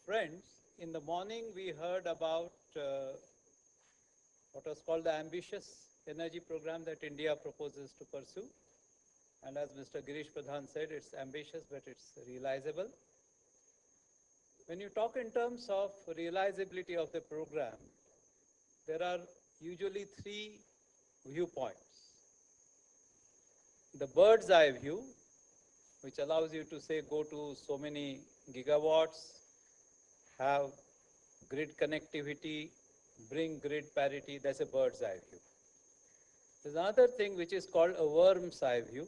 Friends, in the morning we heard about what was called the ambitious energy program that India proposes to pursue. And as Mr. Girish Pradhan said, it's ambitious, but it's realizable. When you talk in terms of realizability of the program, there are usually three viewpoints. The bird's eye view, which allows you to say go to so many gigawatts, have grid connectivity, bring grid parity, that's a bird's eye view. There's another thing which is called a worm's eye view.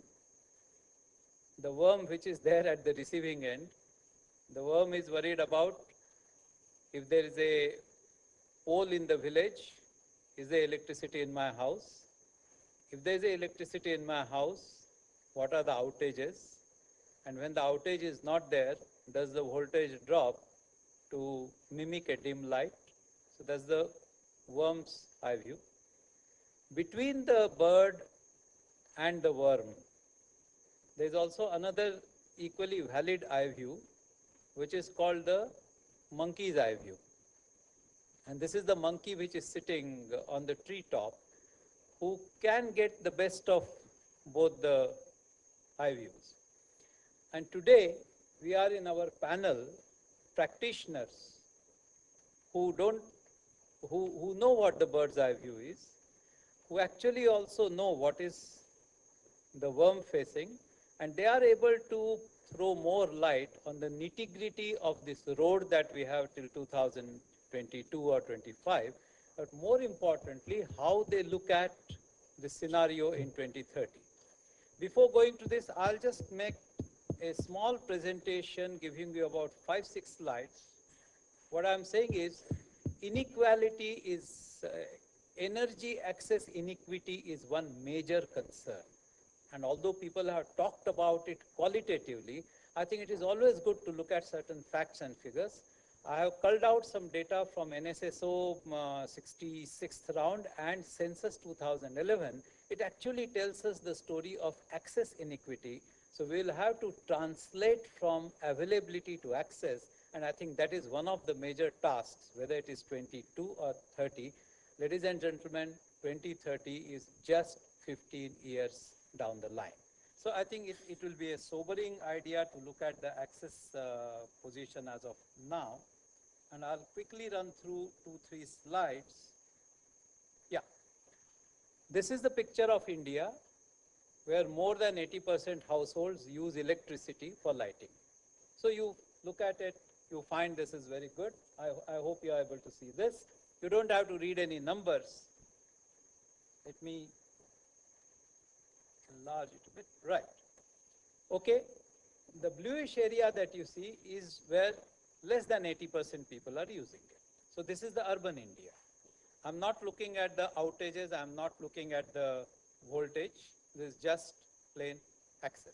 The worm which is there at the receiving end, the worm is worried about if there is a pole in the village, is there electricity in my house? If there is electricity in my house, what are the outages? And when the outage is not there, does the voltage drop to mimic a dim light? So that's the worm's eye view. Between the bird and the worm, there is also another equally valid eye view, which is called the monkey's eye view. And this is the monkey which is sitting on the treetop, who can get the best of both the eye views. And today, we are in our panel practitioners who know what the bird's eye view is, who actually also know what is the worm facing, and they are able to throw more light on the nitty-gritty of this road that we have till 2022 or 25, but more importantly, how they look at the scenario in 2030. Before going to this, I'll just make a small presentation giving you about 5-6 slides. What I'm saying is inequality is, energy access inequity is one major concern. And although people have talked about it qualitatively, I think it is always good to look at certain facts and figures. I have culled out some data from NSSO 66th round and Census 2011. It actually tells us the story of access inequity. So we'll have to translate from availability to access, and I think that is one of the major tasks, whether it is 22 or 30. Ladies and gentlemen, 2030 is just 15 years down the line. So I think it will be a sobering idea to look at the access position as of now. And I'll quickly run through 2-3 slides. Yeah. This is the picture of India, where more than 80% households use electricity for lighting. So you look at it, you find this is very good. I hope you are able to see this. You don't have to read any numbers. Let me enlarge it a bit. Right. Okay. The bluish area that you see is where less than 80% people are using it. So this is the urban India. I'm not looking at the outages. I'm not looking at the voltage. This is just plain access.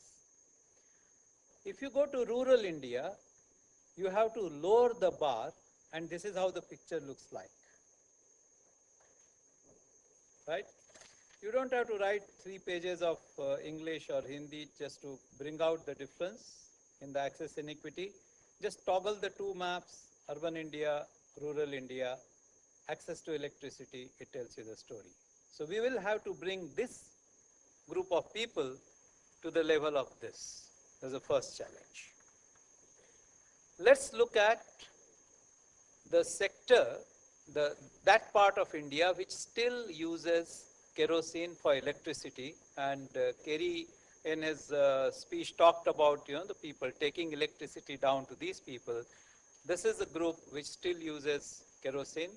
If you go to rural India, you have to lower the bar, and this is how the picture looks like. Right? You don't have to write 3 pages of English or Hindi just to bring out the difference in the access inequity. Just toggle the 2 maps, urban India, rural India, access to electricity, it tells you the story. So we will have to bring this group of people to the level of this. That's the first challenge. Let's look at the sector, that part of India which still uses kerosene for electricity, and Kerry in his speech talked about the people taking electricity down to these people. This is a group which still uses kerosene,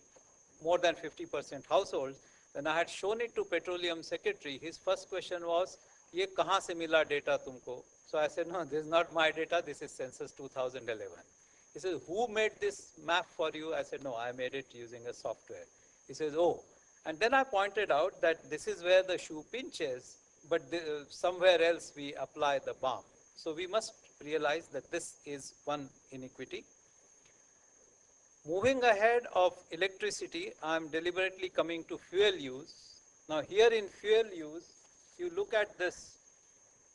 more than 50% households. When I had shown it to Petroleum Secretary, his first question was, "Ye kahan se mila data tumko?" So I said, "No, this is not my data. This is Census 2011." He says, "Who made this map for you?" I said, "No, I made it using a software." He says, "Oh." And then I pointed out that this is where the shoe pinches, but somewhere else we apply the balm. So we must realize that this is one inequity. Moving ahead of electricity, I am deliberately coming to fuel use. Now here in fuel use, you look at this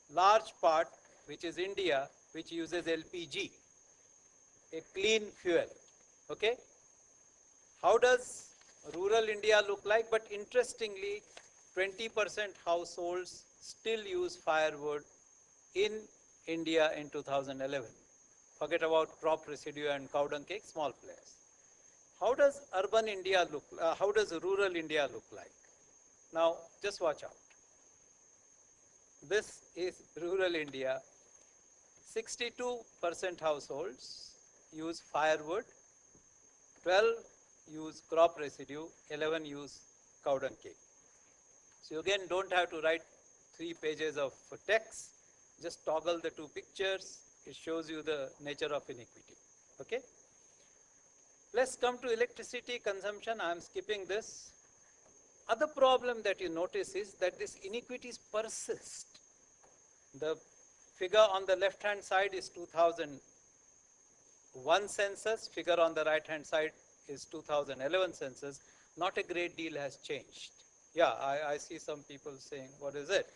large part, which is India, which uses LPG. a clean fuel. Okay? How does rural India look like? But interestingly, 20% households still use firewood in India in 2011. Forget about crop residue and cow dung cake, small players. How does urban India look, how does rural India look like? Now, just watch out. This is rural India. 62% households use firewood, 12 use crop residue, 11 use cow dung cake. So you again don't have to write 3 pages of text, just toggle the 2 pictures, it shows you the nature of inequity. Okay? Let's come to electricity consumption. I am skipping this. Other problem that you notice is that these inequities persist. The figure on the left hand side is 2001 census, figure on the right hand side is 2011 census. Not a great deal has changed. Yeah, I see some people saying, what is it?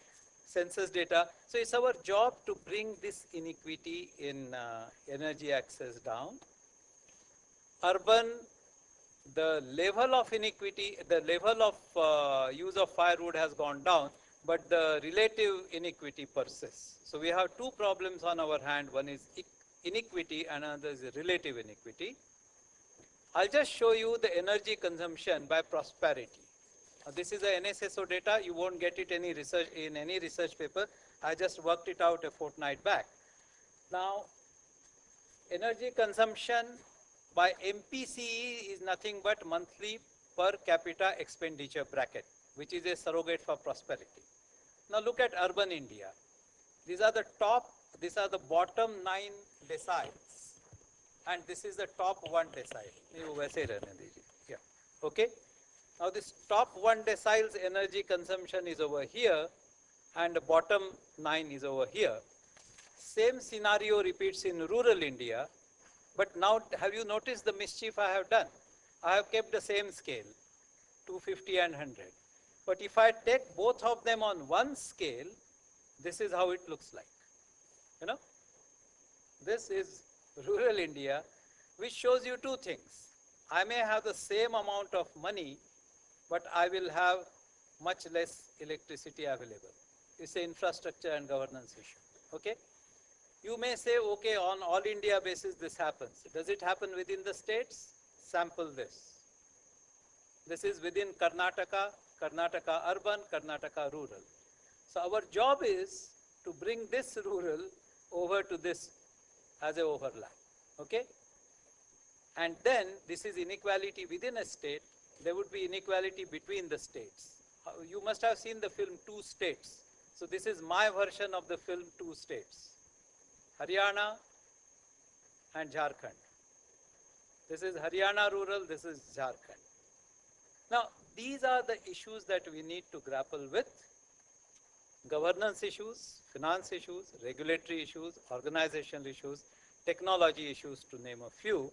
Census data. So it's our job to bring this inequity in energy access down. Urban, the level of inequity, the level of use of firewood has gone down, but the relative inequity persists. So we have 2 problems on our hand. One is inequity and another is relative inequity. I'll just show you the energy consumption by prosperity. This is the NSSO data. You won't get it any research in any research paper. I just worked it out a fortnight back. Now, energy consumption by MPCE is nothing but monthly per capita expenditure bracket, which is a surrogate for prosperity. Now look at urban India. These are the bottom 9 deciles, and this is the top 1 decile. Yeah. Okay. Now this top 1 decile's energy consumption is over here, and the bottom 9 is over here. Same scenario repeats in rural India, but now have you noticed the mischief I have done? I have kept the same scale, 250 and 100. But if I take both of them on one scale, this is how it looks like. You know, this is rural India, which shows you 2 things. I may have the same amount of money, but I will have much less electricity available. It's an infrastructure and governance issue. Okay? You may say, okay, on all India basis this happens. Does it happen within the states? Sample this. This is within Karnataka, Karnataka urban, Karnataka rural. So our job is to bring this rural over to this as an overlap. Okay? And then this is inequality within a state. There would be inequality between the states. You must have seen the film 2 States. So this is my version of the film 2 States. Haryana and Jharkhand. This is Haryana rural, this is Jharkhand. Now, these are the issues that we need to grapple with. Governance issues, finance issues, regulatory issues, organizational issues, technology issues, to name a few.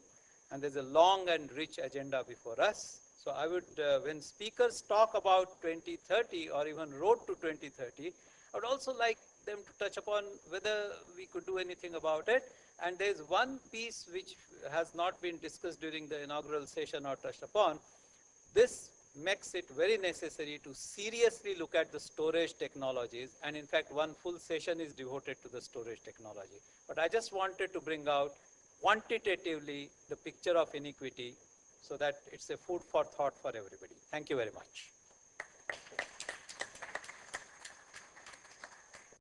And there's a long and rich agenda before us. So I would, when speakers talk about 2030 or even road to 2030, I would also like them to touch upon whether we could do anything about it. And there's one piece which has not been discussed during the inaugural session or touched upon. This makes it very necessary to seriously look at the storage technologies, and in fact one full session is devoted to the storage technology. But I just wanted to bring out quantitatively the picture of inequity so that it's a food for thought for everybody. Thank you very much.